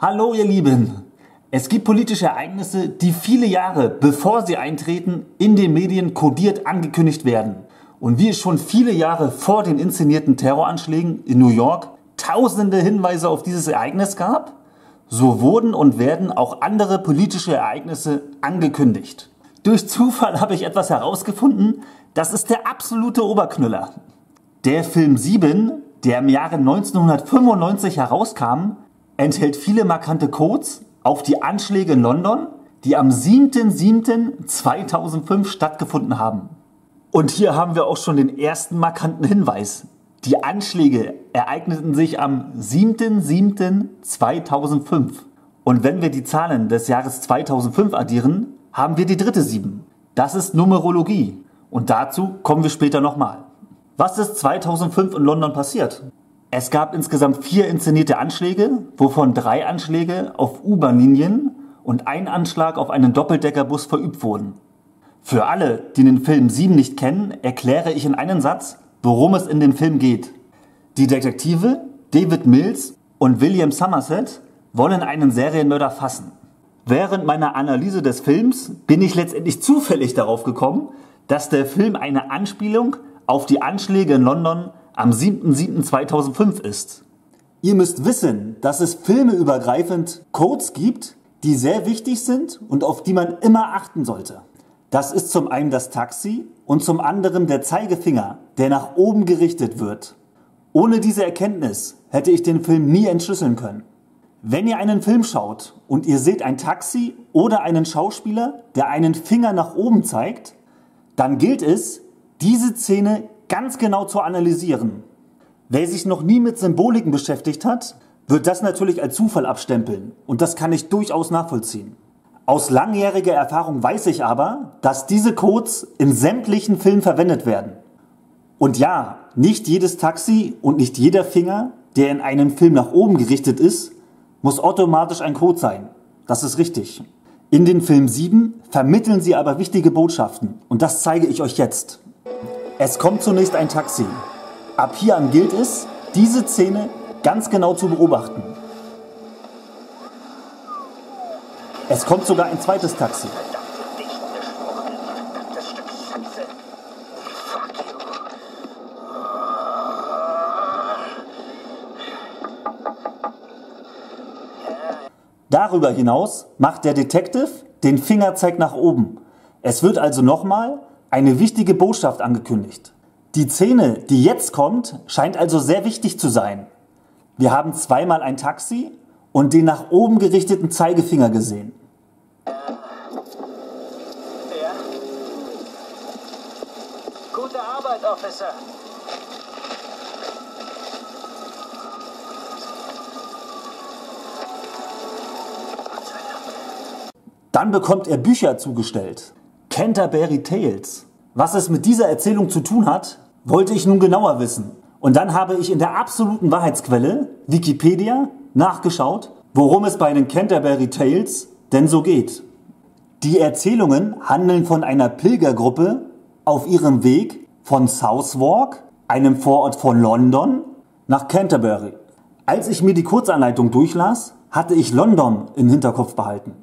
Hallo ihr Lieben! Es gibt politische Ereignisse, die viele Jahre bevor sie eintreten, in den Medien kodiert angekündigt werden. Und wie es schon viele Jahre vor den inszenierten Terroranschlägen in New York tausende Hinweise auf dieses Ereignis gab, so wurden und werden auch andere politische Ereignisse angekündigt. Durch Zufall habe ich etwas herausgefunden, das ist der absolute Oberknüller. Der Film 7, der im Jahre 1995 herauskam, enthält viele markante Codes auf die Anschläge in London, die am 7.7.2005 stattgefunden haben. Und hier haben wir auch schon den ersten markanten Hinweis. Die Anschläge ereigneten sich am 7.7.2005. Und wenn wir die Zahlen des Jahres 2005 addieren, haben wir die dritte 7. Das ist Numerologie. Und dazu kommen wir später nochmal. Was ist 2005 in London passiert? Es gab insgesamt 4 inszenierte Anschläge, wovon 3 Anschläge auf U-Bahn-Linien und ein Anschlag auf einen Doppeldeckerbus verübt wurden. Für alle, die den Film 7 nicht kennen, erkläre ich in einem Satz, worum es in dem Film geht. Die Detektive David Mills und William Somerset wollen einen Serienmörder fassen. Während meiner Analyse des Films bin ich letztendlich zufällig darauf gekommen, dass der Film eine Anspielung auf die Anschläge in London am 7.7.2005 ist. Ihr müsst wissen, dass es filmeübergreifend Codes gibt, die sehr wichtig sind und auf die man immer achten sollte. Das ist zum einen das Taxi und zum anderen der Zeigefinger, der nach oben gerichtet wird. Ohne diese Erkenntnis hätte ich den Film nie entschlüsseln können. Wenn ihr einen Film schaut und ihr seht ein Taxi oder einen Schauspieler, der einen Finger nach oben zeigt, dann gilt es, diese Szene ganz genau zu analysieren. Wer sich noch nie mit Symboliken beschäftigt hat, wird das natürlich als Zufall abstempeln und das kann ich durchaus nachvollziehen. Aus langjähriger Erfahrung weiß ich aber, dass diese Codes in sämtlichen Filmen verwendet werden. Und ja, nicht jedes Taxi und nicht jeder Finger, der in einem Film nach oben gerichtet ist, muss automatisch ein Code sein. Das ist richtig. In den Film 7 vermitteln sie aber wichtige Botschaften und das zeige ich euch jetzt. Es kommt zunächst ein Taxi. Ab hier an gilt es, diese Szene ganz genau zu beobachten. Es kommt sogar ein zweites Taxi. Darüber hinaus macht der Detective den Fingerzeig nach oben. Es wird also nochmal eine wichtige Botschaft angekündigt. Die Szene, die jetzt kommt, scheint also sehr wichtig zu sein. Wir haben zweimal ein Taxi und den nach oben gerichteten Zeigefinger gesehen. Ja. Gute Arbeit, Officer. Dann bekommt er Bücher zugestellt. Canterbury Tales. Was es mit dieser Erzählung zu tun hat, wollte ich nun genauer wissen. Und dann habe ich in der absoluten Wahrheitsquelle, Wikipedia, nachgeschaut, worum es bei den Canterbury Tales denn so geht. Die Erzählungen handeln von einer Pilgergruppe auf ihrem Weg von Southwark, einem Vorort von London, nach Canterbury. Als ich mir die Kurzanleitung durchlas, hatte ich London im Hinterkopf behalten.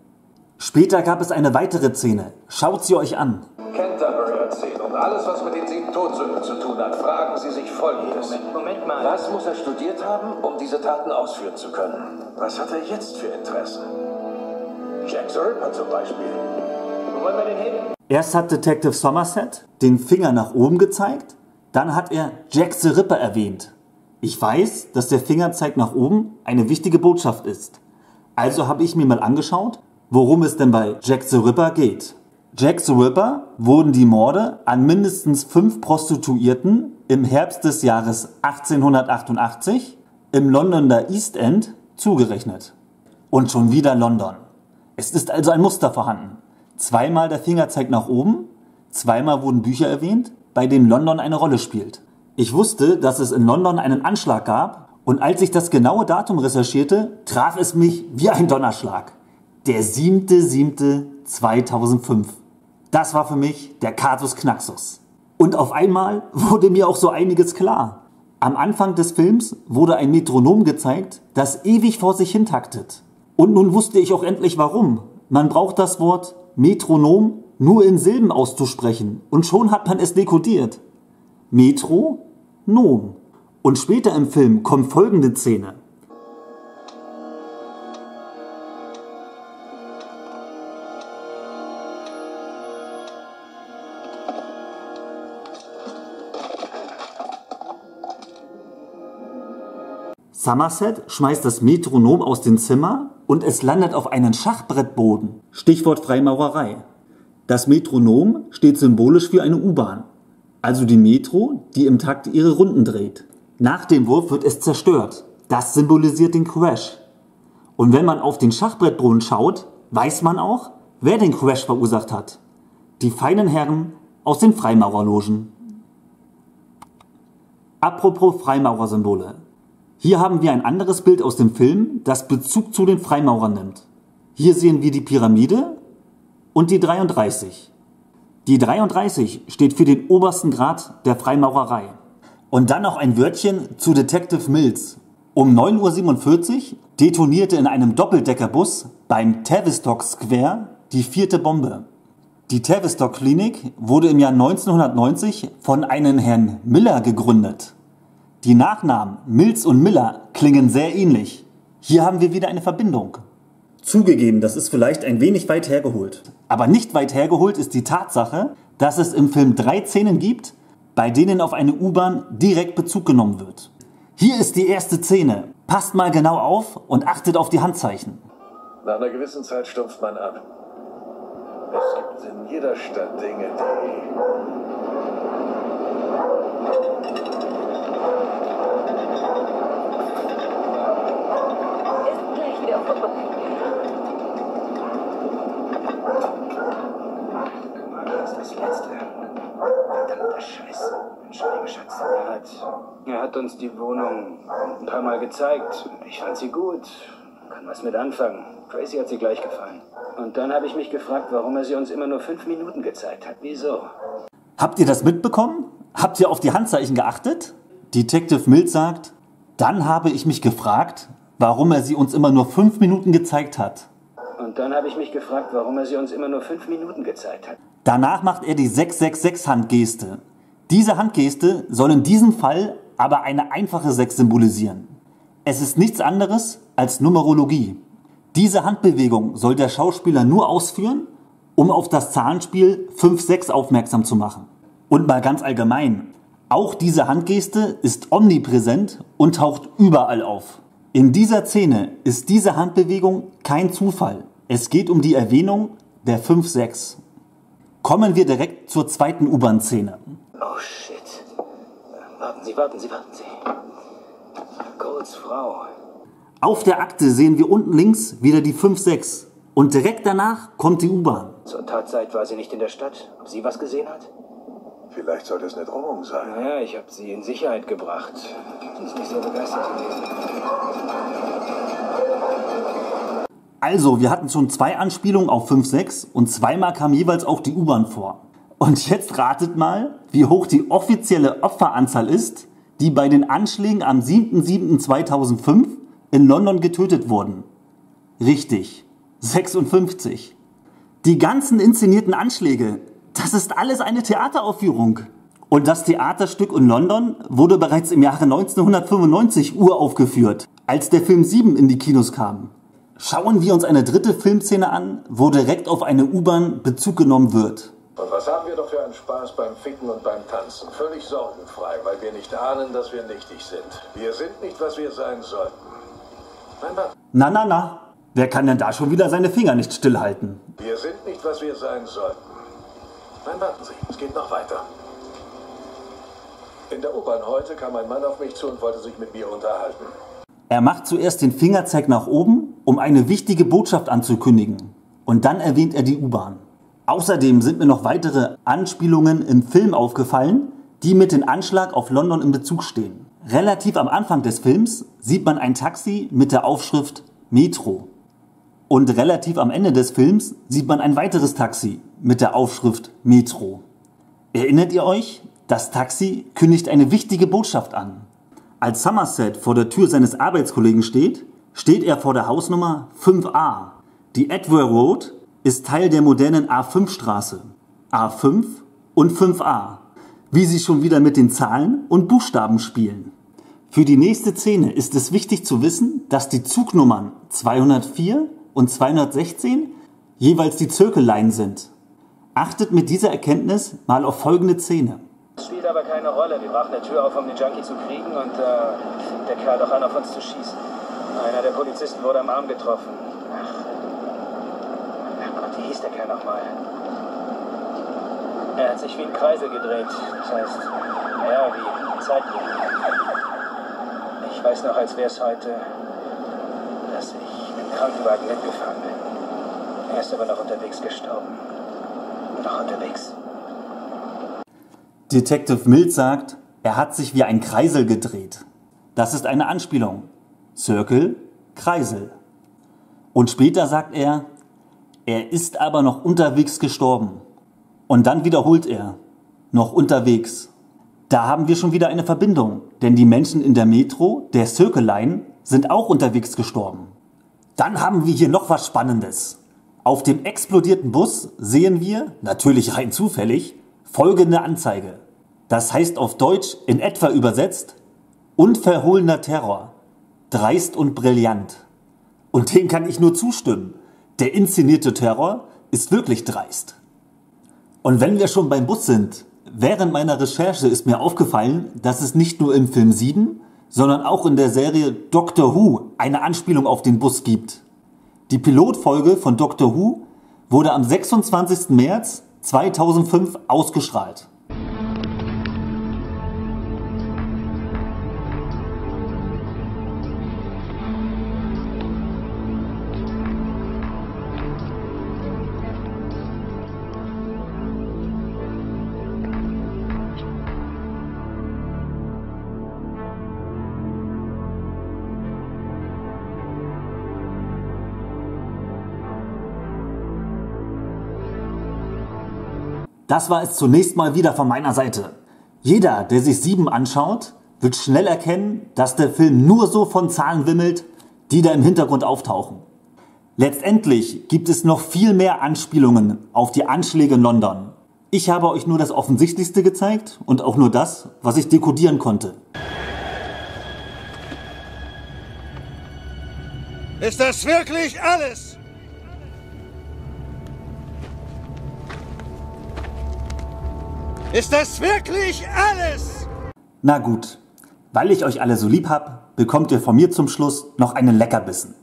Später gab es eine weitere Szene. Schaut sie euch an. Canterbury-Erzählung. Alles, was mit den 7 Todsünden zu tun hat, fragen Sie sich Folgendes. Moment mal. Was muss er studiert haben, um diese Taten ausführen zu können? Was hat er jetzt für Interessen? Jack the Ripper zum Beispiel. Wo wollen wir den hin? Erst hat Detective Somerset den Finger nach oben gezeigt, dann hat er Jack the Ripper erwähnt. Ich weiß, dass der Fingerzeig nach oben eine wichtige Botschaft ist. Also habe ich mir mal angeschaut, worum es denn bei Jack the Ripper geht. Jack the Ripper wurden die Morde an mindestens 5 Prostituierten im Herbst des Jahres 1888 im Londoner East End zugerechnet. Und schon wieder London. Es ist also ein Muster vorhanden. Zweimal der Fingerzeig nach oben, zweimal wurden Bücher erwähnt, bei denen London eine Rolle spielt. Ich wusste, dass es in London einen Anschlag gab und als ich das genaue Datum recherchierte, traf es mich wie ein Donnerschlag. Der 7.7.2005. Das war für mich der Casus Knaxus. Und auf einmal wurde mir auch so einiges klar. Am Anfang des Films wurde ein Metronom gezeigt, das ewig vor sich hin taktet. Und nun wusste ich auch endlich warum. Man braucht das Wort Metronom nur in Silben auszusprechen und schon hat man es dekodiert. Metronom. Und später im Film kommt folgende Szene. Somerset schmeißt das Metronom aus dem Zimmer und es landet auf einen Schachbrettboden. Stichwort Freimaurerei. Das Metronom steht symbolisch für eine U-Bahn, also die Metro, die im Takt ihre Runden dreht. Nach dem Wurf wird es zerstört. Das symbolisiert den Crash. Und wenn man auf den Schachbrettboden schaut, weiß man auch, wer den Crash verursacht hat. Die feinen Herren aus den Freimaurerlogen. Apropos Freimaurersymbole. Hier haben wir ein anderes Bild aus dem Film, das Bezug zu den Freimaurern nimmt. Hier sehen wir die Pyramide und die 33. Die 33 steht für den obersten Grad der Freimaurerei. Und dann noch ein Wörtchen zu Detective Mills. Um 9:47 Uhr detonierte in einem Doppeldeckerbus beim Tavistock Square die 4. Bombe. Die Tavistock Klinik wurde im Jahr 1990 von einem Herrn Miller gegründet. Die Nachnamen Mills und Miller klingen sehr ähnlich. Hier haben wir wieder eine Verbindung. Zugegeben, das ist vielleicht ein wenig weit hergeholt. Aber nicht weit hergeholt ist die Tatsache, dass es im Film 3 Szenen gibt, bei denen auf eine U-Bahn direkt Bezug genommen wird. Hier ist die erste Szene. Passt mal genau auf und achtet auf die Handzeichen. Nach einer gewissen Zeit stumpft man ab. Es gibt in jeder Stadt Dinge, die... Er hat uns die Wohnung ein paar Mal gezeigt. Ich fand sie gut. Kann was mit anfangen. Tracy hat sie gleich gefallen. Und dann habe ich mich gefragt, warum er sie uns immer nur 5 Minuten gezeigt hat. Wieso? Habt ihr das mitbekommen? Habt ihr auf die Handzeichen geachtet? Detective Mills sagt, dann habe ich mich gefragt, warum er sie uns immer nur 5 Minuten gezeigt hat. Und dann habe ich mich gefragt, warum er sie uns immer nur 5 Minuten gezeigt hat. Danach macht er die 666-Handgeste. Diese Handgeste soll in diesem Fall aber eine einfache 6 symbolisieren. Es ist nichts anderes als Numerologie. Diese Handbewegung soll der Schauspieler nur ausführen, um auf das Zahlenspiel 5-6 aufmerksam zu machen. Und mal ganz allgemein, auch diese Handgeste ist omnipräsent und taucht überall auf. In dieser Szene ist diese Handbewegung kein Zufall. Es geht um die Erwähnung der 5-6. Kommen wir direkt zur zweiten U-Bahn-Szene. Oh shit. Warten Sie. Golds Frau. Auf der Akte sehen wir unten links wieder die 5-6 und direkt danach kommt die U-Bahn. Zur Tatzeit war sie nicht in der Stadt. Ob sie was gesehen hat? Vielleicht sollte es eine Drohung sein. Naja, ich habe sie in Sicherheit gebracht. Sie ist nicht so begeistert gewesen. Also, wir hatten schon 2 Anspielungen auf 5-6 und zweimal kam jeweils auch die U-Bahn vor. Und jetzt ratet mal, wie hoch die offizielle Opferanzahl ist, die bei den Anschlägen am 7.7.2005 in London getötet wurden. Richtig, 56. Die ganzen inszenierten Anschläge, das ist alles eine Theateraufführung. Und das Theaterstück in London wurde bereits im Jahre 1995 uraufgeführt, als der Film 7 in die Kinos kam. Schauen wir uns eine dritte Filmszene an, wo direkt auf eine U-Bahn Bezug genommen wird. Und was haben wir doch für einen Spaß beim Ficken und beim Tanzen? Völlig sorgenfrei, weil wir nicht ahnen, dass wir nichtig sind. Wir sind nicht, was wir sein sollten. Na. Wer kann denn da schon wieder seine Finger nicht stillhalten? Wir sind nicht, was wir sein sollten. Nein, warten Sie, es geht noch weiter. In der U-Bahn heute kam ein Mann auf mich zu und wollte sich mit mir unterhalten. Er macht zuerst den Fingerzeig nach oben, um eine wichtige Botschaft anzukündigen. Und dann erwähnt er die U-Bahn. Außerdem sind mir noch weitere Anspielungen im Film aufgefallen, die mit dem Anschlag auf London in Bezug stehen. Relativ am Anfang des Films sieht man ein Taxi mit der Aufschrift Metro. Und relativ am Ende des Films sieht man ein weiteres Taxi mit der Aufschrift Metro. Erinnert ihr euch? Das Taxi kündigt eine wichtige Botschaft an. Als Somerset vor der Tür seines Arbeitskollegen steht, steht er vor der Hausnummer 5a. Die Edgware Road ist Teil der modernen A5-Straße. A5 und 5a. Wie sie schon wieder mit den Zahlen und Buchstaben spielen. Für die nächste Szene ist es wichtig zu wissen, dass die Zugnummern 204 und 216 jeweils die Zirkellein sind. Achtet mit dieser Erkenntnis mal auf folgende Szene. Das spielt aber keine Rolle. Wir brachen eine Tür auf, um den Junkie zu kriegen und fing der Kerl doch an, auf uns zu schießen. Einer der Polizisten wurde am Arm getroffen. Ach Gott, wie hieß der Kerl nochmal? Er hat sich wie ein Kreisel gedreht. Das heißt, ja, wie Zeitlinie. Ich weiß noch, als wäre es heute, dass ich im Krankenwagen mitgefahren bin. Er ist aber noch unterwegs gestorben. Noch unterwegs. Detective Mills sagt, er hat sich wie ein Kreisel gedreht. Das ist eine Anspielung. Circle, Kreisel. Und später sagt er ist aber noch unterwegs gestorben. Und dann wiederholt er, noch unterwegs. Da haben wir schon wieder eine Verbindung, denn die Menschen in der Metro, der Circle Line, sind auch unterwegs gestorben. Dann haben wir hier noch was Spannendes. Auf dem explodierten Bus sehen wir, natürlich rein zufällig, folgende Anzeige. Das heißt auf Deutsch in etwa übersetzt, unverhohlener Terror, dreist und brillant. Und dem kann ich nur zustimmen. Der inszenierte Terror ist wirklich dreist. Und wenn wir schon beim Bus sind, während meiner Recherche ist mir aufgefallen, dass es nicht nur im Film 7, sondern auch in der Serie Doctor Who eine Anspielung auf den Bus gibt. Die Pilotfolge von Doctor Who wurde am 26. März 2005 ausgestrahlt. Das war es zunächst mal wieder von meiner Seite. Jeder, der sich 7 anschaut, wird schnell erkennen, dass der Film nur so von Zahlen wimmelt, die da im Hintergrund auftauchen. Letztendlich gibt es noch viel mehr Anspielungen auf die Anschläge in London. Ich habe euch nur das Offensichtlichste gezeigt und auch nur das, was ich dekodieren konnte. Ist das wirklich alles? Ist das wirklich alles? Na gut, weil ich euch alle so lieb hab, bekommt ihr von mir zum Schluss noch einen Leckerbissen.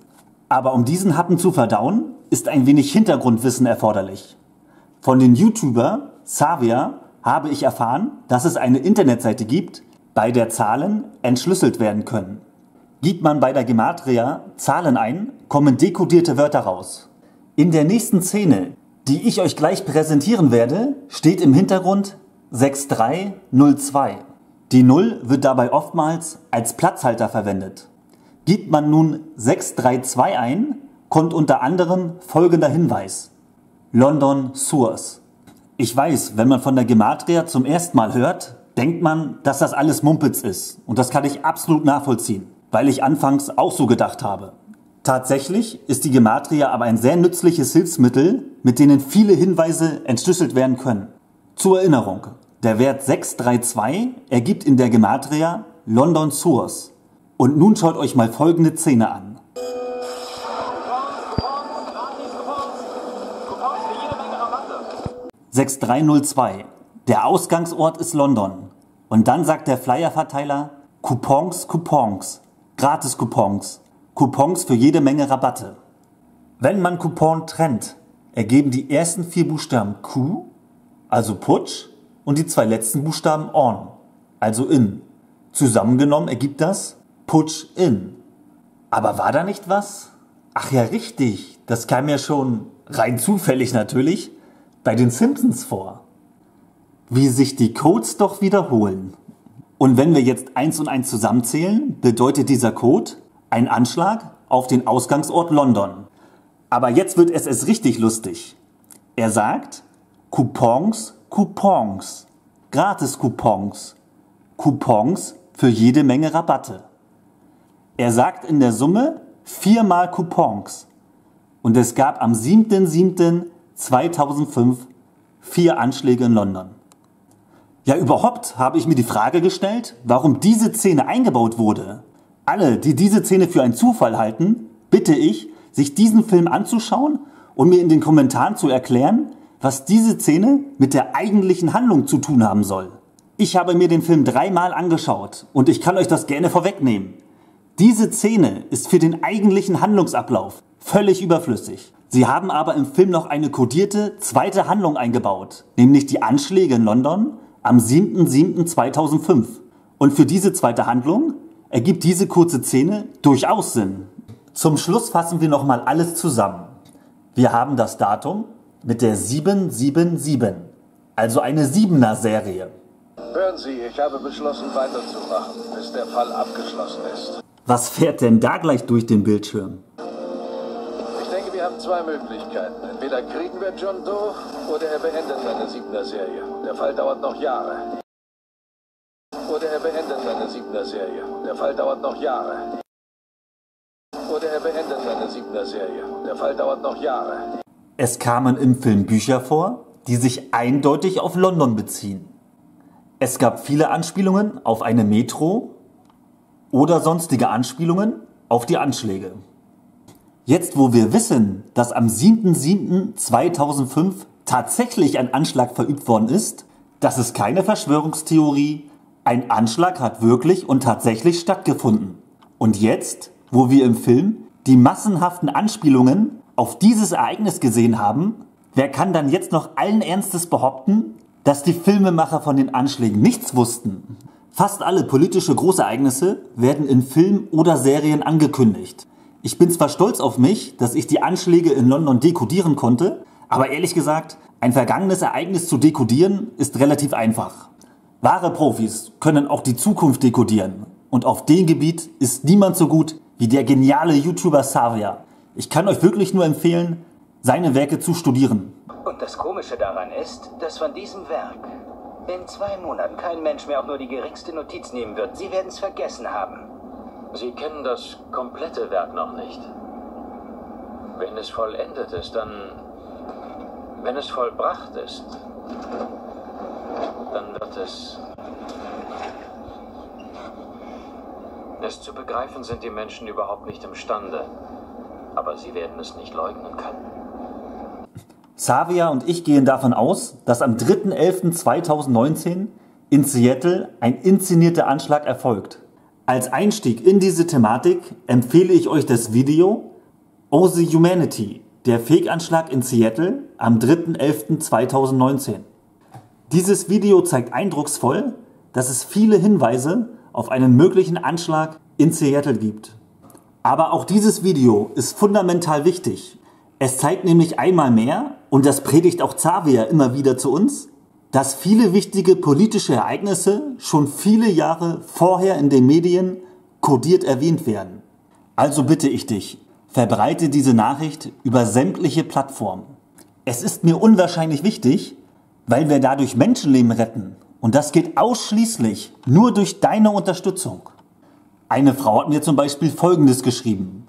Aber um diesen Happen zu verdauen, ist ein wenig Hintergrundwissen erforderlich. Von den YouTuber Savia habe ich erfahren, dass es eine Internetseite gibt, bei der Zahlen entschlüsselt werden können. Gibt man bei der Gematria Zahlen ein, kommen dekodierte Wörter raus. In der nächsten Szene, die ich euch gleich präsentieren werde, steht im Hintergrund 6302. Die 0 wird dabei oftmals als Platzhalter verwendet. Gibt man nun 632 ein, kommt unter anderem folgender Hinweis. London Sewers. Ich weiß, wenn man von der Gematria zum ersten Mal hört, denkt man, dass das alles Mumpitz ist. Und das kann ich absolut nachvollziehen, weil ich anfangs auch so gedacht habe. Tatsächlich ist die Gematria aber ein sehr nützliches Hilfsmittel, mit denen viele Hinweise entschlüsselt werden können. Zur Erinnerung, der Wert 632 ergibt in der Gematria London Sewers. Und nun schaut euch mal folgende Szene an. 6302. Der Ausgangsort ist London. Und dann sagt der Flyerverteiler Coupons, Coupons, Gratis-Coupons, Coupons für jede Menge Rabatte. Wenn man Coupon trennt, ergeben die ersten 4 Buchstaben Q, also Putsch, und die 2 letzten Buchstaben On, also In. Zusammengenommen ergibt das Putsch In. Aber war da nicht was? Ach ja, richtig, das kam ja schon, rein zufällig natürlich, bei den Simpsons vor. Wie sich die Codes doch wiederholen. Und wenn wir jetzt 1 und 1 zusammenzählen, bedeutet dieser Code ein Anschlag auf den Ausgangsort London. Aber jetzt wird es erst richtig lustig. Er sagt Coupons, Coupons, Gratis-Coupons, Coupons für jede Menge Rabatte. Er sagt in der Summe 4-mal Coupons. Und es gab am 7.7.2005 4 Anschläge in London. Ja, überhaupt habe ich mir die Frage gestellt, warum diese Szene eingebaut wurde. Alle, die diese Szene für einen Zufall halten, bitte ich, sich diesen Film anzuschauen und mir in den Kommentaren zu erklären, was diese Szene mit der eigentlichen Handlung zu tun haben soll. Ich habe mir den Film 3-mal angeschaut und ich kann euch das gerne vorwegnehmen. Diese Szene ist für den eigentlichen Handlungsablauf völlig überflüssig. Sie haben aber im Film noch eine kodierte zweite Handlung eingebaut, nämlich die Anschläge in London am 7.7.2005. Und für diese zweite Handlung ergibt diese kurze Szene durchaus Sinn. Zum Schluss fassen wir nochmal alles zusammen. Wir haben das Datum mit der 777, also eine 7er-Serie. Hören Sie, ich habe beschlossen weiterzumachen, bis der Fall abgeschlossen ist. Was fährt denn da gleich durch den Bildschirm? Ich denke, wir haben 2 Möglichkeiten. Entweder kriegen wir John Doe oder er beendet seine 7er-Serie. Der Fall dauert noch Jahre. Oder er beendet seine 7er-Serie. Der Fall dauert noch Jahre. Oder er beendet seine 7er-Serie. Der Fall dauert noch Jahre. Es kamen im Film Bücher vor, die sich eindeutig auf London beziehen. Es gab viele Anspielungen auf eine Metro oder sonstige Anspielungen auf die Anschläge. Jetzt, wo wir wissen, dass am 7.7.2005 tatsächlich ein Anschlag verübt worden ist, das ist keine Verschwörungstheorie, ein Anschlag hat wirklich und tatsächlich stattgefunden. Und jetzt, wo wir im Film die massenhaften Anspielungen auf dieses Ereignis gesehen haben, wer kann dann jetzt noch allen Ernstes behaupten, dass die Filmemacher von den Anschlägen nichts wussten? Fast alle politische Großereignisse werden in Filmen oder Serien angekündigt. Ich bin zwar stolz auf mich, dass ich die Anschläge in London dekodieren konnte, aber ehrlich gesagt, ein vergangenes Ereignis zu dekodieren ist relativ einfach. Wahre Profis können auch die Zukunft dekodieren. Und auf dem Gebiet ist niemand so gut wie der geniale YouTuber Savia. Ich kann euch wirklich nur empfehlen, seine Werke zu studieren. Und das Komische daran ist, dass von diesem Werk in 2 Monaten kein Mensch mehr auch nur die geringste Notiz nehmen wird. Sie werden es vergessen haben. Sie kennen das komplette Werk noch nicht. Wenn es vollendet ist, dann... Wenn es vollbracht ist, dann wird es... Es zu begreifen sind die Menschen überhaupt nicht imstande. Aber sie werden es nicht leugnen können. Savia und ich gehen davon aus, dass am 3.11.2019 in Seattle ein inszenierter Anschlag erfolgt. Als Einstieg in diese Thematik empfehle ich euch das Video Oh the Humanity, der Fake-Anschlag in Seattle am 3.11.2019. Dieses Video zeigt eindrucksvoll, dass es viele Hinweise auf einen möglichen Anschlag in Seattle gibt. Aber auch dieses Video ist fundamental wichtig. Es zeigt nämlich einmal mehr, und das predigt auch Savia immer wieder zu uns, dass viele wichtige politische Ereignisse schon viele Jahre vorher in den Medien kodiert erwähnt werden. Also bitte ich dich, verbreite diese Nachricht über sämtliche Plattformen. Es ist mir unwahrscheinlich wichtig, weil wir dadurch Menschenleben retten. Und das geht ausschließlich nur durch deine Unterstützung. Eine Frau hat mir zum Beispiel Folgendes geschrieben.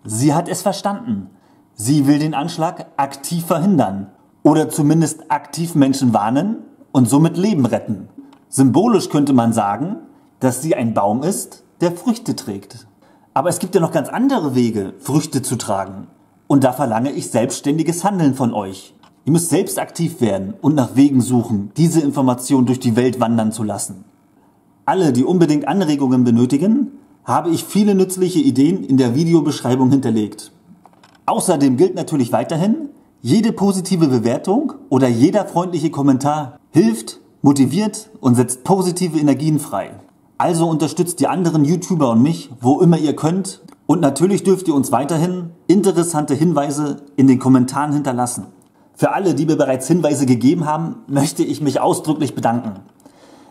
Sie hat es verstanden. Sie will den Anschlag aktiv verhindern oder zumindest aktiv Menschen warnen und somit Leben retten. Symbolisch könnte man sagen, dass sie ein Baum ist, der Früchte trägt. Aber es gibt ja noch ganz andere Wege, Früchte zu tragen. Und da verlange ich selbstständiges Handeln von euch. Ihr müsst selbst aktiv werden und nach Wegen suchen, diese Information durch die Welt wandern zu lassen. Alle, die unbedingt Anregungen benötigen, habe ich viele nützliche Ideen in der Videobeschreibung hinterlegt. Außerdem gilt natürlich weiterhin, jede positive Bewertung oder jeder freundliche Kommentar hilft, motiviert und setzt positive Energien frei. Also unterstützt die anderen YouTuber und mich, wo immer ihr könnt. Und natürlich dürft ihr uns weiterhin interessante Hinweise in den Kommentaren hinterlassen. Für alle, die mir bereits Hinweise gegeben haben, möchte ich mich ausdrücklich bedanken.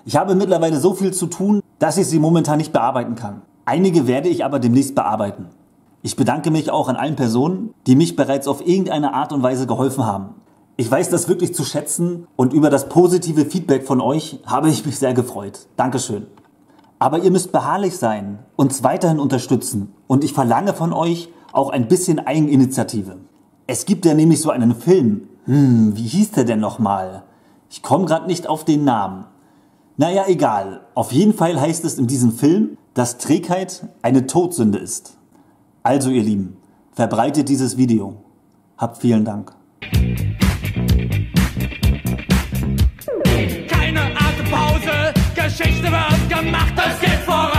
Ich habe mittlerweile so viel zu tun, dass ich sie momentan nicht bearbeiten kann. Einige werde ich aber demnächst bearbeiten. Ich bedanke mich auch an allen Personen, die mich bereits auf irgendeine Art und Weise geholfen haben. Ich weiß das wirklich zu schätzen und über das positive Feedback von euch habe ich mich sehr gefreut. Dankeschön. Aber ihr müsst beharrlich sein, uns weiterhin unterstützen und ich verlange von euch auch ein bisschen Eigeninitiative. Es gibt ja nämlich so einen Film. Wie hieß der denn nochmal? Ich komme gerade nicht auf den Namen. Naja, egal. Auf jeden Fall heißt es in diesem Film, dass Trägheit eine Todsünde ist. Also ihr Lieben, verbreitet dieses Video. Habt vielen Dank. Keine Atempause, Geschichte wird gemacht, es geht voran.